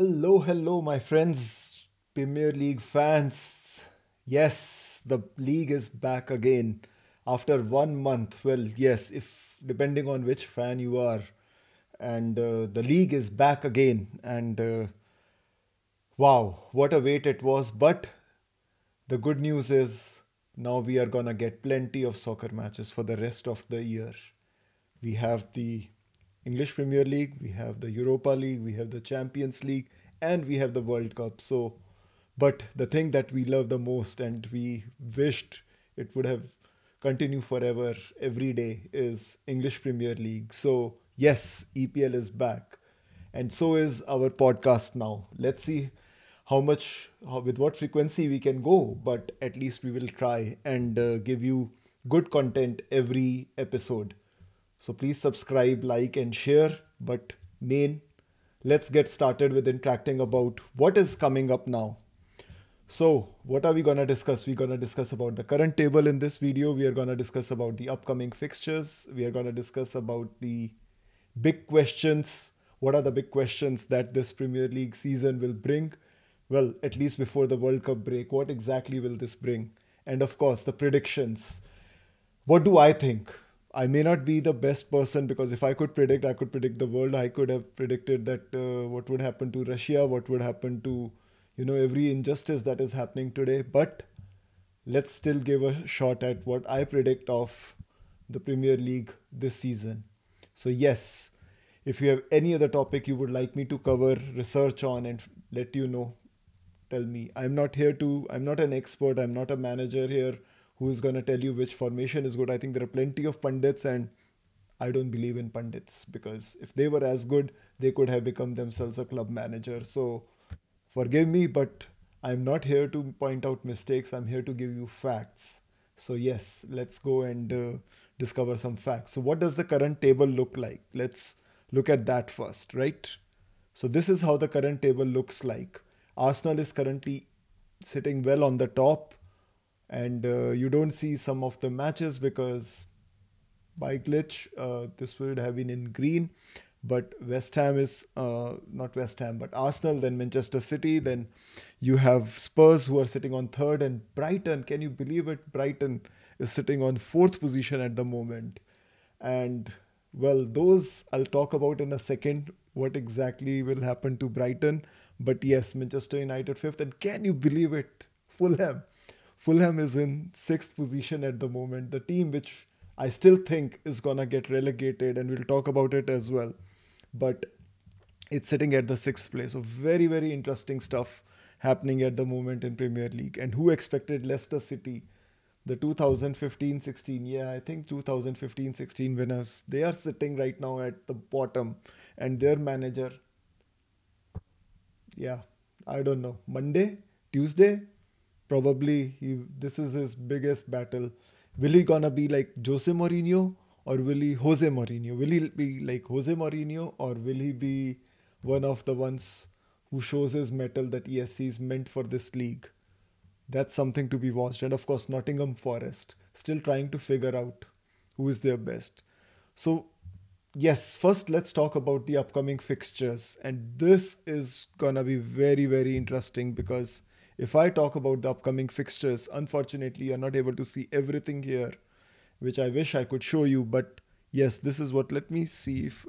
Hello, my friends, Premier League fans. Yes, the league is back again after 1 month. Well, yes, if depending on which fan you are, and the league is back again. And wow, what a wait it was! But the good news is now we are gonna get plenty of soccer matches for the rest of the year. We have the English Premier League, we have the Europa League, we have the Champions League, and we have the World Cup. So, but the thing that we love the most and we wished it would have continued forever every day is English Premier League. So, yes, EPL is back. And so is our podcast now. Let's see with what frequency we can go, but at least we will try and give you good content every episode. So please subscribe, like, and share. But main, let's get started with interacting about what is coming up now. So, what are we gonna discuss? We're gonna discuss about the current table in this video. We are gonna discuss about the upcoming fixtures. We are gonna discuss about the big questions. What are the big questions that this Premier League season will bring? Well, at least before the World Cup break, what exactly will this bring? And of course, the predictions. What do I think? I may not be the best person because if I could predict the world. I could have predicted that what would happen to Russia, what would happen to, every injustice that is happening today. But let's still give a shot at what I predict of the Premier League this season. So, yes, if you have any other topic you would like me to cover, research on, and let you know, tell me. I'm not an expert, I'm not a manager here who is going to tell you which formation is good. I think there are plenty of pundits, and I don't believe in pundits because if they were as good, they could have become themselves a club manager. So forgive me, but I'm not here to point out mistakes. I'm here to give you facts. So, yes, let's go and discover some facts. So, what does the current table look like? Let's look at that first, right? So, this is how the current table looks like. Arsenal is currently sitting well on the top, and you don't see some of the matches because by glitch, this would have been in green. But West Ham is not West Ham, but Arsenal, then Manchester City, then you have Spurs who are sitting on third, and Brighton. Can you believe it? Brighton is sitting on fourth position at the moment. And well, those I'll talk about in a second. What exactly will happen to Brighton? But yes, Manchester United fifth, and can you believe it? Fulham. Fulham is in sixth position at the moment. The team which I still think is gonna get relegated, and we'll talk about it as well. But it's sitting at the sixth place. So very interesting stuff happening at the moment in Premier League. And who expected Leicester City, the 2015-16? Yeah, I think 2015-16 winners. They are sitting right now at the bottom, and their manager, yeah, I don't know. Monday, Tuesday, probably this is his biggest battle. Will he gonna be like Jose Mourinho or will he Jose Mourinho? Will he be like Jose Mourinho or will he be one of the ones who shows his metal that yes, he's meant for this league? That's something to be watched. And of course, Nottingham Forest still trying to figure out who is their best. So, yes, first let's talk about the upcoming fixtures. And this is gonna be very interesting because if I talk about the upcoming fixtures, unfortunately, you're not able to see everything here, which I wish I could show you. But yes, this is what, let me see if,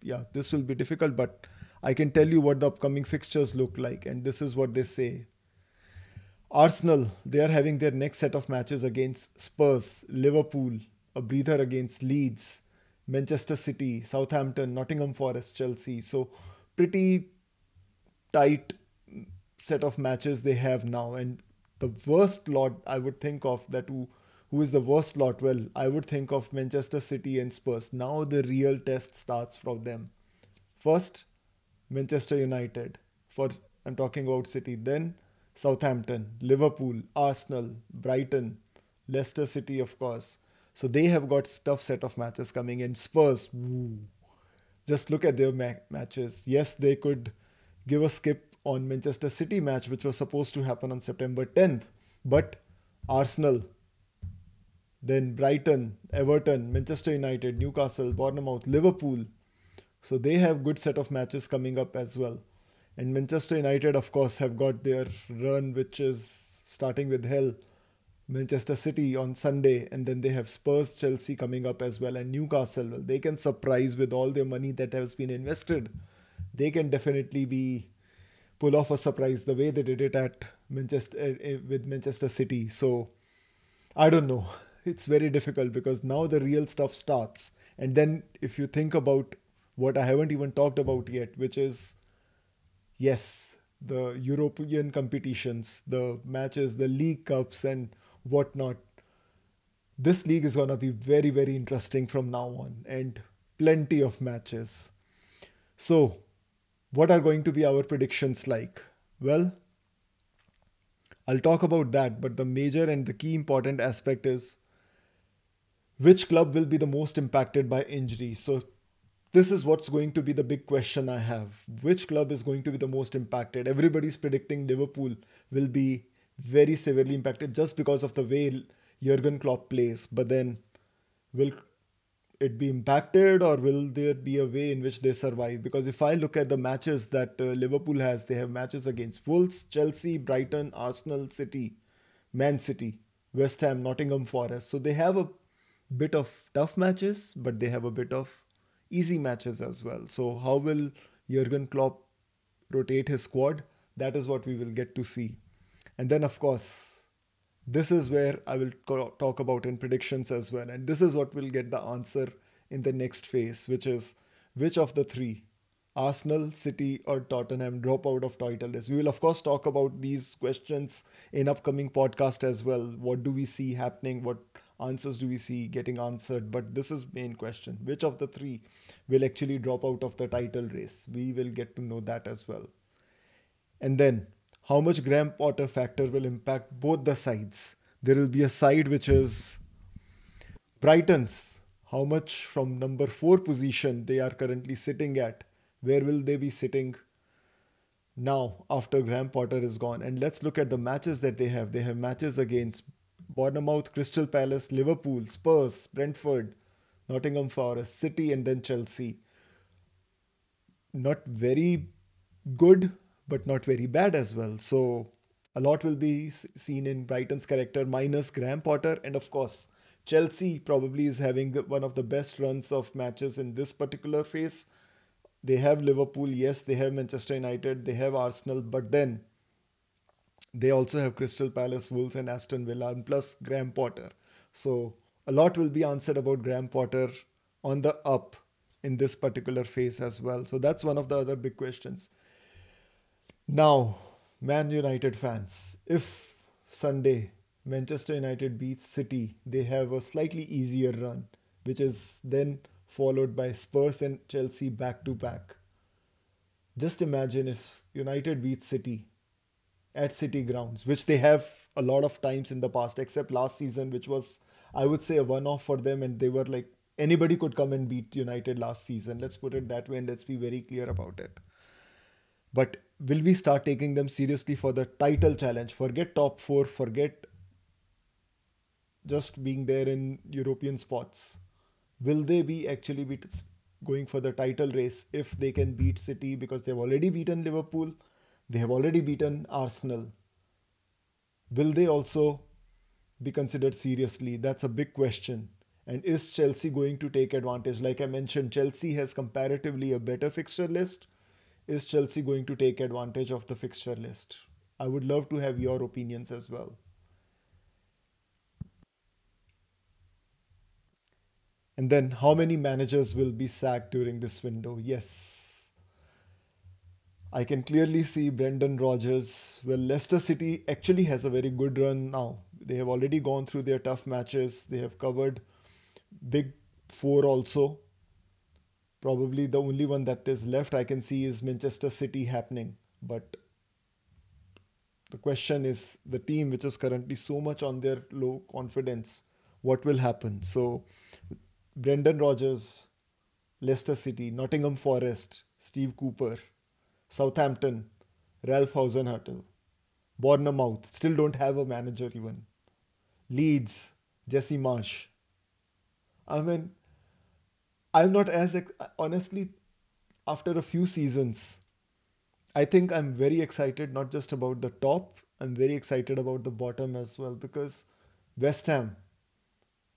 yeah, this will be difficult, but I can tell you what the upcoming fixtures look like. And this is what they say. Arsenal, they are having their next set of matches against Spurs, Liverpool, a breather against Leeds, Manchester City, Southampton, Nottingham Forest, Chelsea. So, pretty tight set of matches they have now. And the worst lot I would think of that who is the worst lot? Well, I would think of Manchester City and Spurs. Now the real test starts from them. First, Manchester United. For I'm talking about City. Then Southampton, Liverpool, Arsenal, Brighton, Leicester City, of course. So they have got tough set of matches coming in. Spurs, just look at their matches. Yes, they could give a skip on Manchester City match, which was supposed to happen on September 10th. But Arsenal, then Brighton, Everton, Manchester United, Newcastle, Bournemouth, Liverpool. So they have good set of matches coming up as well. And Manchester United, of course, have got their run, which is starting with hell. Manchester City on Sunday, and then they have Spurs, Chelsea coming up as well, and Newcastle. Well, they can surprise with all their money that has been invested. They can definitely be pull off a surprise the way they did it at Manchester with Manchester City. So I don't know. It's very difficult because now the real stuff starts. And then if you think about what I haven't even talked about yet, which is yes, the European competitions, the matches, the League Cups, and whatnot. This league is going to be very, very interesting from now on, and plenty of matches. So, what are going to be our predictions like? Well, I'll talk about that, but the major and the key important aspect is which club will be the most impacted by injury. So, this is what's going to be the big question I have. Which club is going to be the most impacted? Everybody's predicting Liverpool will be very severely impacted just because of the way Jurgen Klopp plays. But then, will it be impacted, or will there be a way in which they survive? Because if I look at the matches that Liverpool has, they have matches against Wolves, Chelsea, Brighton, Arsenal, City, Man City, West Ham, Nottingham Forest. So they have a bit of tough matches, but they have a bit of easy matches as well. So how will Jurgen Klopp rotate his squad? That is what we will get to see. And then, of course, this is where I will talk about in predictions as well. And this is what will get the answer in the next phase, which is which of the three, Arsenal, City, or Tottenham, drop out of title race. We will, of course, talk about these questions in upcoming podcast as well. What do we see happening? What answers do we see getting answered? But this is main question. Which of the three will actually drop out of the title race? We will get to know that as well. And then how much Graham Potter factor will impact both the sides. There will be a side which is Brighton's. How much from number 4 position they are currently sitting at. Where will they be sitting now after Graham Potter is gone? And let's look at the matches that they have. They have matches against Bournemouth, Crystal Palace, Liverpool, Spurs, Brentford, Nottingham Forest, City, and then Chelsea. Not very good, but not very bad as well. So a lot will be seen in Brighton's character minus Graham Potter. And of course, Chelsea probably is having one of the best runs of matches in this particular phase. They have Liverpool, yes, they have Manchester United, they have Arsenal, but then they also have Crystal Palace, Wolves, and Aston Villa, and plus Graham Potter. So a lot will be answered about Graham Potter on the up in this particular phase as well. So that's one of the other big questions. Now, Man United fans, if Sunday Manchester United beats City, they have a slightly easier run, which is then followed by Spurs and Chelsea back to back. Just imagine if United beats City at City grounds, which they have a lot of times in the past, except last season, which was, I would say, a one off for them, and they were like, anybody could come and beat United last season. Let's put it that way, and let's be very clear about it. But will we start taking them seriously for the title challenge? Forget top four, forget just being there in European spots. Will they be actually be going for the title race if they can beat City, because they've already beaten Liverpool, they have already beaten Arsenal? Will they also be considered seriously? That's a big question. And is Chelsea going to take advantage? Like I mentioned, Chelsea has comparatively a better fixture list. Is Chelsea going to take advantage of the fixture list? I would love to have your opinions as well. And then how many managers will be sacked during this window? Yes, I can clearly see Brendan Rodgers. Well, Leicester City actually has a very good run now. They have already gone through their tough matches. They have covered big four also. Probably the only one that is left I can see is Manchester City happening. But the question is the team which is currently so much on their low confidence, what will happen? So, Brendan Rodgers, Leicester City, Nottingham Forest, Steve Cooper, Southampton, Ralph Hasenhüttl, Bournemouth, still don't have a manager even. Leeds, Jesse Marsh. I mean, I'm not as honestly, after a few seasons, I think I'm very excited not just about the top, I'm very excited about the bottom as well because West Ham,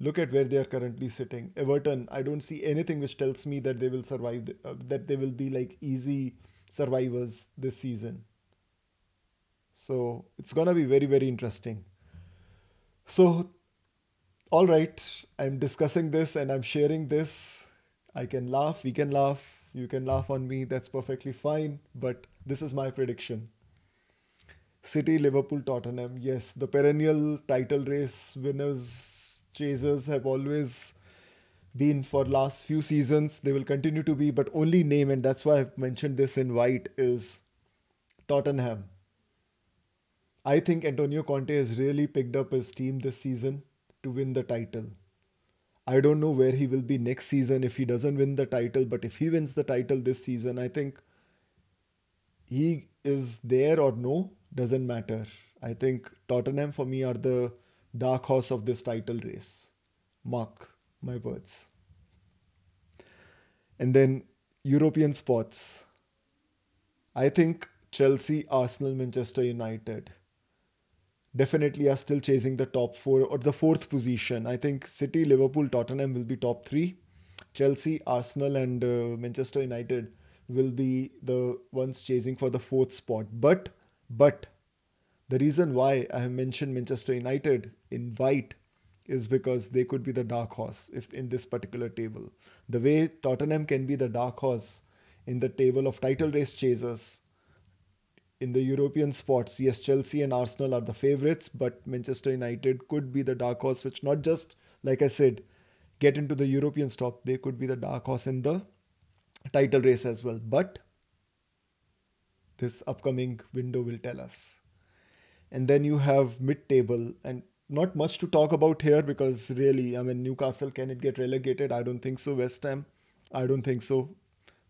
look at where they are currently sitting. Everton, I don't see anything which tells me that they will survive, that they will be like easy survivors this season. So it's gonna be very, very interesting. So, all right, I'm discussing this and I'm sharing this. I can laugh, we can laugh, you can laugh on me, that's perfectly fine. But this is my prediction. City, Liverpool, Tottenham. Yes, the perennial title race winners, chasers have always been for last few seasons. They will continue to be, but only name, and that's why I've mentioned this in white, is Tottenham. I think Antonio Conte has really picked up his team this season to win the title. I don't know where he will be next season if he doesn't win the title, but if he wins the title this season, I think he is there or no, doesn't matter. I think Tottenham for me are the dark horse of this title race. Mark my words. And then European spots. I think Chelsea, Arsenal, Manchester United definitely are still chasing the top four or the fourth position. I think City, Liverpool, Tottenham will be top three. Chelsea, Arsenal, and Manchester United will be the ones chasing for the fourth spot. But the reason why I have mentioned Manchester United in white is because they could be the dark horse if in this particular table. The way Tottenham can be the dark horse in the table of title race chasers in the European spots, yes, Chelsea and Arsenal are the favorites, but Manchester United could be the dark horse, which not just, like I said, get into the European top, they could be the dark horse in the title race as well. But this upcoming window will tell us. And then you have mid table, and not much to talk about here because really, I mean, Newcastle, can it get relegated? I don't think so. West Ham, I don't think so.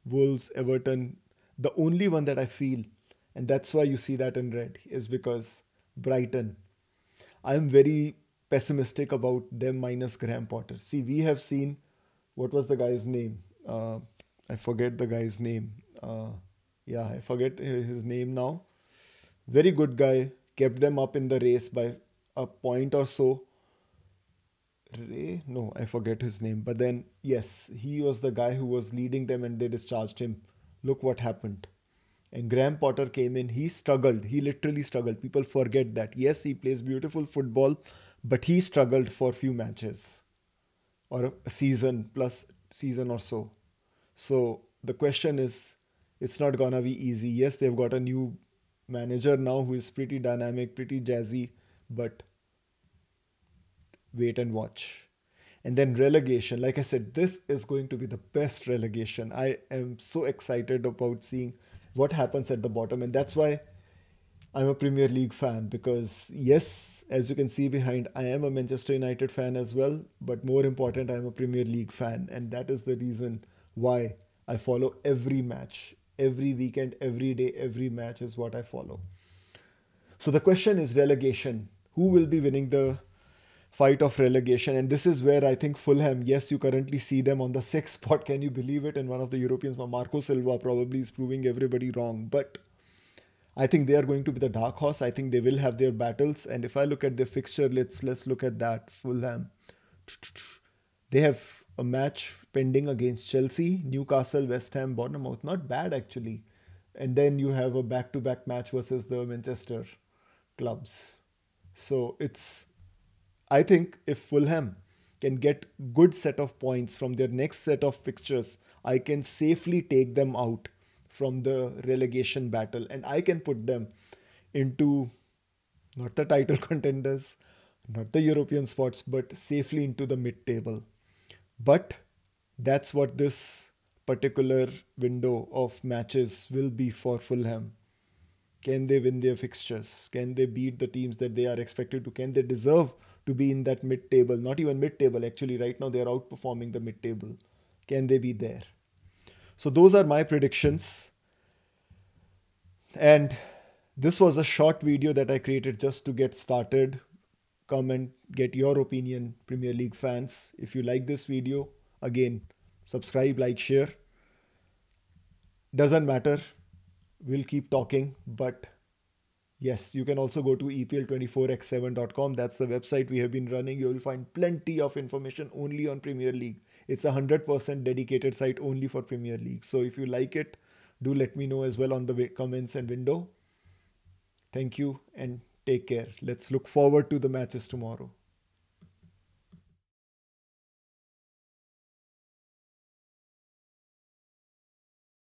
Wolves, Everton, the only one that I feel, and that's why you see that in red, is because Brighton. I'm very pessimistic about them minus Graham Potter. See, we have seen what was the guy's name? I forget the guy's name. Yeah, I forget his name now. Very good guy, kept them up in the race by a point or so. Ray? No, I forget his name. But then, yes, he was the guy who was leading them and they discharged him. Look what happened. And Graham Potter came in. He struggled. He literally struggled. People forget that. Yes, he plays beautiful football, but he struggled for a few matches or a season plus season or so. So the question is, it's not gonna be easy. Yes, they've got a new manager now who is pretty dynamic, pretty jazzy, but wait and watch. And then relegation. Like I said, this is going to be the best relegation. I am so excited about seeing what happens at the bottom. And that's why I'm a Premier League fan because, yes, as you can see behind, I am a Manchester United fan as well. But more important, I'm a Premier League fan. And that is the reason why I follow every match. Every weekend, every day, every match is what I follow. So the question is relegation. Who will be winning the fight of relegation? And this is where I think Fulham, yes, you currently see them on the sixth spot. Can you believe it? And one of the Europeans, Marco Silva, probably is proving everybody wrong. But I think they are going to be the dark horse. I think they will have their battles. And if I look at their fixture, let's look at that. Fulham. They have a match pending against Chelsea, Newcastle, West Ham, Bournemouth. Not bad actually. And then you have a back-to-back match versus the Manchester clubs. So it's, I think if Fulham can get good set of points from their next set of fixtures, I can safely take them out from the relegation battle and I can put them into not the title contenders, not the European spots, but safely into the mid table. But that's what this particular window of matches will be for Fulham. Can they win their fixtures? Can they beat the teams that they are expected to? Can they deserve to be in that mid table? Not even mid table, actually, right now they are outperforming the mid table. Can they be there? So, those are my predictions. And this was a short video that I created just to get started. Come and get your opinion, Premier League fans. If you like this video, again, subscribe, like, share. Doesn't matter. we'll keep talking. But yes, you can also go to EPL24x7.com. That's the website we have been running. You will find plenty of information only on Premier League. It's a 100% dedicated site only for Premier League. So if you like it, do let me know as well on the comments and window. Thank you and take care. Let's look forward to the matches tomorrow.